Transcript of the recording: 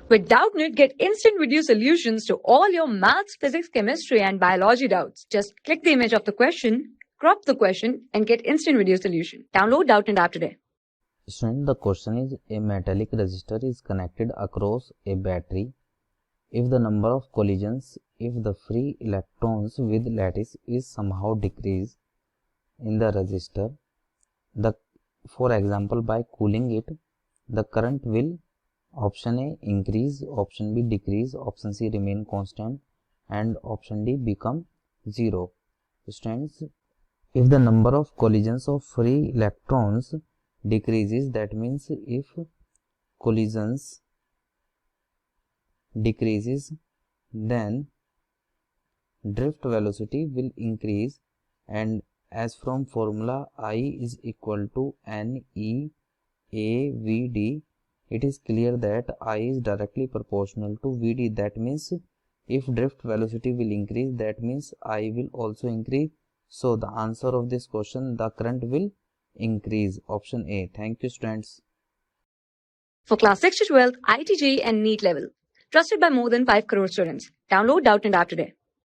With Doubtnut, get instant video solutions to all your maths, physics, chemistry, and biology doubts. Just click the image of the question, crop the question, and get instant video solution. Download Doubtnut app today. Student, the question is, a metallic resistor is connected across a battery. If the number of collisions, if the free electrons with lattice is somehow decreased in the resistor, for example by cooling it, the current will option A increase, option B decrease, option C remain constant, and option D become 0. Students, if the number of collisions of free electrons decreases, that means if collisions decreases, then drift velocity will increase, and as from formula I is equal to NEAVD, it is clear that I is directly proportional to VD. That means if drift velocity will increase, that means I will also increase. So the answer of this question, the current will increase. Option A. Thank you, students. For class 6 to 12, IIT JEE and NEET level. Trusted by more than 5 crore students. Download Doubtnut app today.